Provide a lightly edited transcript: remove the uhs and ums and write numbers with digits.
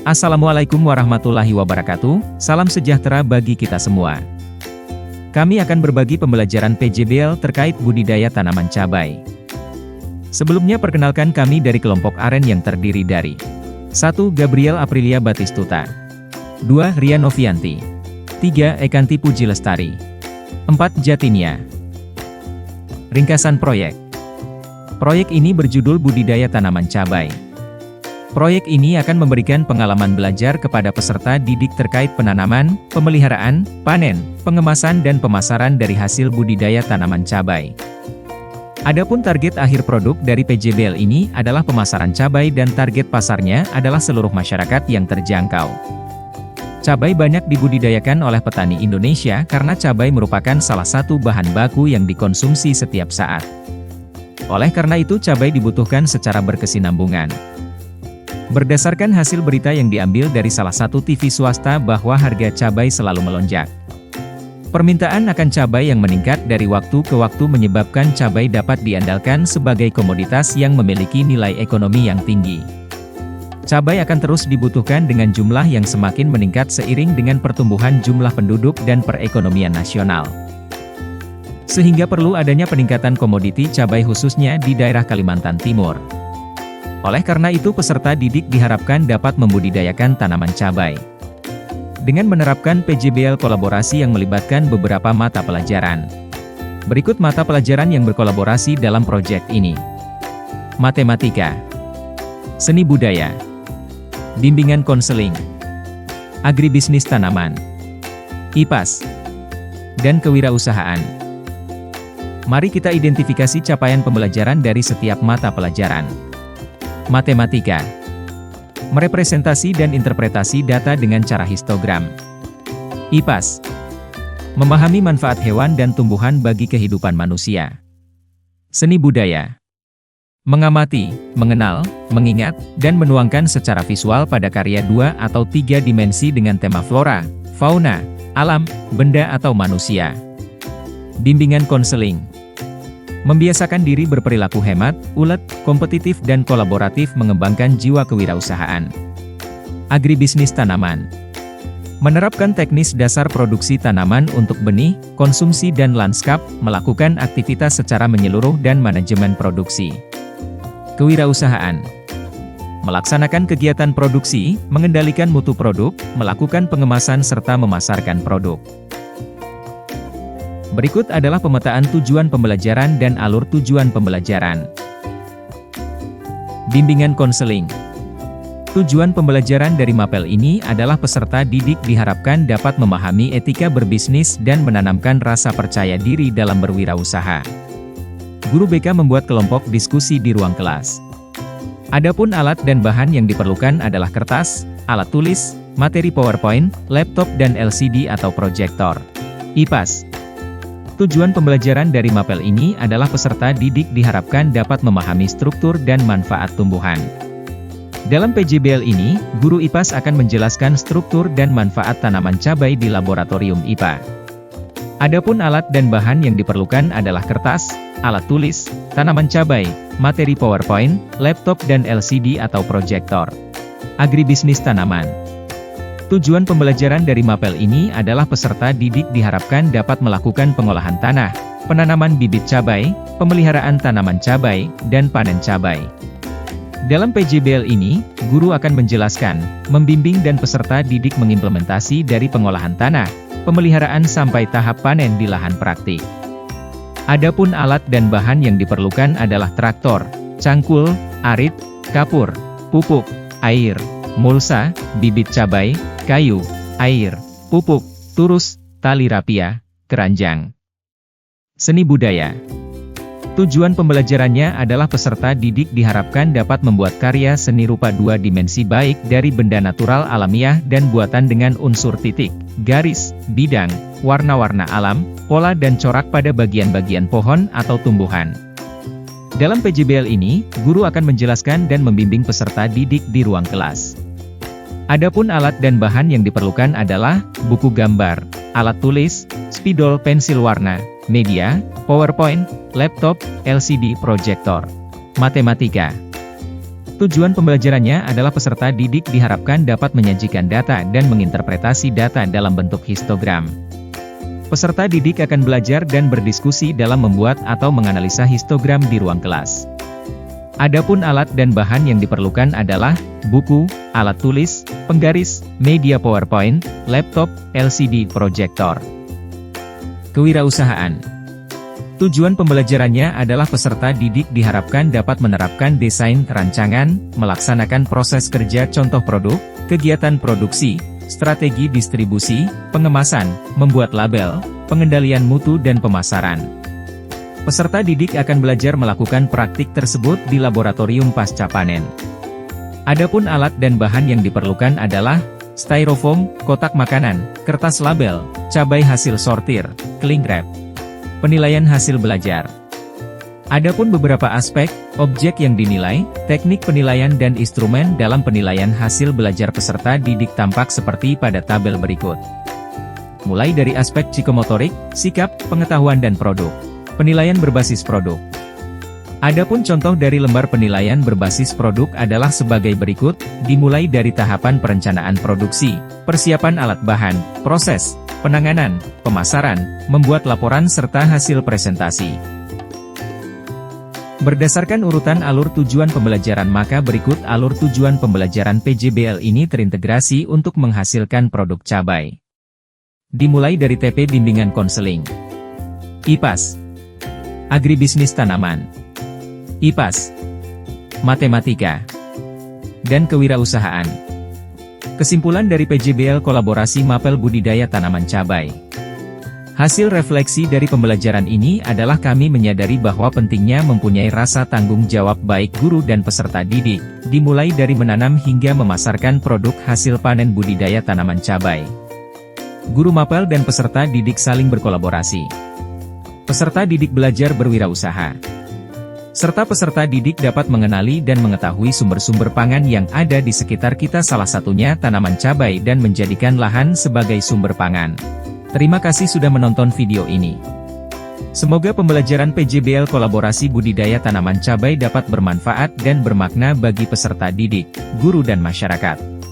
Assalamualaikum warahmatullahi wabarakatuh, salam sejahtera bagi kita semua. Kami akan berbagi pembelajaran PJBL terkait budidaya tanaman cabai. Sebelumnya perkenalkan kami dari kelompok Aren yang terdiri dari 1. Gabriel Aprilia Batistuta 2. Rian Novianti 3. Ekanti Puji Lestari 4. Jatinia. Ringkasan proyek. Proyek ini berjudul Budidaya Tanaman Cabai. Proyek ini akan memberikan pengalaman belajar kepada peserta didik terkait penanaman, pemeliharaan, panen, pengemasan dan pemasaran dari hasil budidaya tanaman cabai. Adapun target akhir produk dari PJBL ini adalah pemasaran cabai dan target pasarnya adalah seluruh masyarakat yang terjangkau. Cabai banyak dibudidayakan oleh petani Indonesia karena cabai merupakan salah satu bahan baku yang dikonsumsi setiap saat. Oleh karena itu cabai dibutuhkan secara berkesinambungan. Berdasarkan hasil berita yang diambil dari salah satu TV swasta bahwa harga cabai selalu melonjak. Permintaan akan cabai yang meningkat dari waktu ke waktu menyebabkan cabai dapat diandalkan sebagai komoditas yang memiliki nilai ekonomi yang tinggi. Cabai akan terus dibutuhkan dengan jumlah yang semakin meningkat seiring dengan pertumbuhan jumlah penduduk dan perekonomian nasional. Sehingga perlu adanya peningkatan komoditi cabai khususnya di daerah Kalimantan Timur. Oleh karena itu peserta didik diharapkan dapat membudidayakan tanaman cabai. Dengan menerapkan PJBL kolaborasi yang melibatkan beberapa mata pelajaran. Berikut mata pelajaran yang berkolaborasi dalam proyek ini. Matematika, Seni Budaya, Bimbingan Konseling, Agribisnis Tanaman, IPAS, dan Kewirausahaan. Mari kita identifikasi capaian pembelajaran dari setiap mata pelajaran. Matematika. Merepresentasi dan interpretasi data dengan cara histogram. IPAS. Memahami manfaat hewan dan tumbuhan bagi kehidupan manusia. Seni budaya. Mengamati, mengenal, mengingat, dan menuangkan secara visual pada karya 2 atau 3 dimensi dengan tema flora, fauna, alam, benda atau manusia. Bimbingan konseling. Membiasakan diri berperilaku hemat, ulet, kompetitif dan kolaboratif mengembangkan jiwa kewirausahaan. Agribisnis tanaman. Menerapkan teknis dasar produksi tanaman untuk benih, konsumsi dan lanskap, melakukan aktivitas secara menyeluruh dan manajemen produksi. Kewirausahaan. Melaksanakan kegiatan produksi, mengendalikan mutu produk, melakukan pengemasan serta memasarkan produk. Berikut adalah pemetaan tujuan pembelajaran dan alur tujuan pembelajaran. Bimbingan konseling. Tujuan pembelajaran dari mapel ini adalah peserta didik diharapkan dapat memahami etika berbisnis dan menanamkan rasa percaya diri dalam berwirausaha. Guru BK membuat kelompok diskusi di ruang kelas. Adapun alat dan bahan yang diperlukan adalah kertas, alat tulis, materi PowerPoint, laptop dan LCD atau proyektor. IPAS. Tujuan pembelajaran dari mapel ini adalah peserta didik diharapkan dapat memahami struktur dan manfaat tumbuhan. Dalam PJBL ini, guru IPAS akan menjelaskan struktur dan manfaat tanaman cabai di laboratorium IPA. Adapun alat dan bahan yang diperlukan adalah kertas, alat tulis, tanaman cabai, materi PowerPoint, laptop dan LCD atau proyektor. Agribisnis tanaman. Tujuan pembelajaran dari mapel ini adalah peserta didik diharapkan dapat melakukan pengolahan tanah, penanaman bibit cabai, pemeliharaan tanaman cabai, dan panen cabai. Dalam PJBL ini, guru akan menjelaskan, membimbing dan peserta didik mengimplementasi dari pengolahan tanah, pemeliharaan sampai tahap panen di lahan praktik. Adapun alat dan bahan yang diperlukan adalah traktor, cangkul, arit, kapur, pupuk, air, mulsa, bibit cabai, kayu, air, pupuk, turus, tali rapia, keranjang. Seni budaya. Tujuan pembelajarannya adalah peserta didik diharapkan dapat membuat karya seni rupa 2 dimensi baik dari benda natural alamiah dan buatan dengan unsur titik, garis, bidang, warna-warna alam, pola dan corak pada bagian-bagian pohon atau tumbuhan. Dalam PJBL ini, guru akan menjelaskan dan membimbing peserta didik di ruang kelas. Adapun alat dan bahan yang diperlukan adalah buku gambar, alat tulis, spidol pensil warna, media, PowerPoint, laptop, LCD proyektor. Matematika. Tujuan pembelajarannya adalah peserta didik diharapkan dapat menyajikan data dan menginterpretasi data dalam bentuk histogram. Peserta didik akan belajar dan berdiskusi dalam membuat atau menganalisa histogram di ruang kelas. Adapun alat dan bahan yang diperlukan adalah buku, alat tulis, penggaris, media PowerPoint, laptop, LCD proyektor. Kewirausahaan. Tujuan pembelajarannya adalah peserta didik diharapkan dapat menerapkan desain rancangan, melaksanakan proses kerja contoh produk, kegiatan produksi, strategi distribusi, pengemasan, membuat label, pengendalian mutu dan pemasaran. Peserta didik akan belajar melakukan praktik tersebut di laboratorium pasca panen. Adapun alat dan bahan yang diperlukan adalah styrofoam, kotak makanan, kertas label, cabai hasil sortir, cling wrap. Penilaian hasil belajar. Adapun beberapa aspek, objek yang dinilai, teknik penilaian dan instrumen dalam penilaian hasil belajar peserta didik tampak seperti pada tabel berikut. Mulai dari aspek psikomotorik, sikap, pengetahuan dan produk. Penilaian berbasis produk. Adapun contoh dari lembar penilaian berbasis produk adalah sebagai berikut, dimulai dari tahapan perencanaan produksi, persiapan alat bahan, proses, penanganan, pemasaran, membuat laporan serta hasil presentasi. Berdasarkan urutan alur tujuan pembelajaran maka berikut alur tujuan pembelajaran PJBL ini terintegrasi untuk menghasilkan produk cabai. Dimulai dari TP Bimbingan Konseling, IPAS, Agribisnis Tanaman, IPAS, Matematika, dan Kewirausahaan. Kesimpulan dari PJBL kolaborasi Mapel Budidaya Tanaman Cabai. Hasil refleksi dari pembelajaran ini adalah kami menyadari bahwa pentingnya mempunyai rasa tanggung jawab baik guru dan peserta didik, dimulai dari menanam hingga memasarkan produk hasil panen budidaya tanaman cabai. Guru Mapel dan peserta didik saling berkolaborasi. Peserta didik belajar berwirausaha. Serta peserta didik dapat mengenali dan mengetahui sumber-sumber pangan yang ada di sekitar kita, salah satunya tanaman cabai, dan menjadikan lahan sebagai sumber pangan. Terima kasih sudah menonton video ini. Semoga pembelajaran PJBL kolaborasi budidaya tanaman cabai dapat bermanfaat dan bermakna bagi peserta didik, guru dan masyarakat.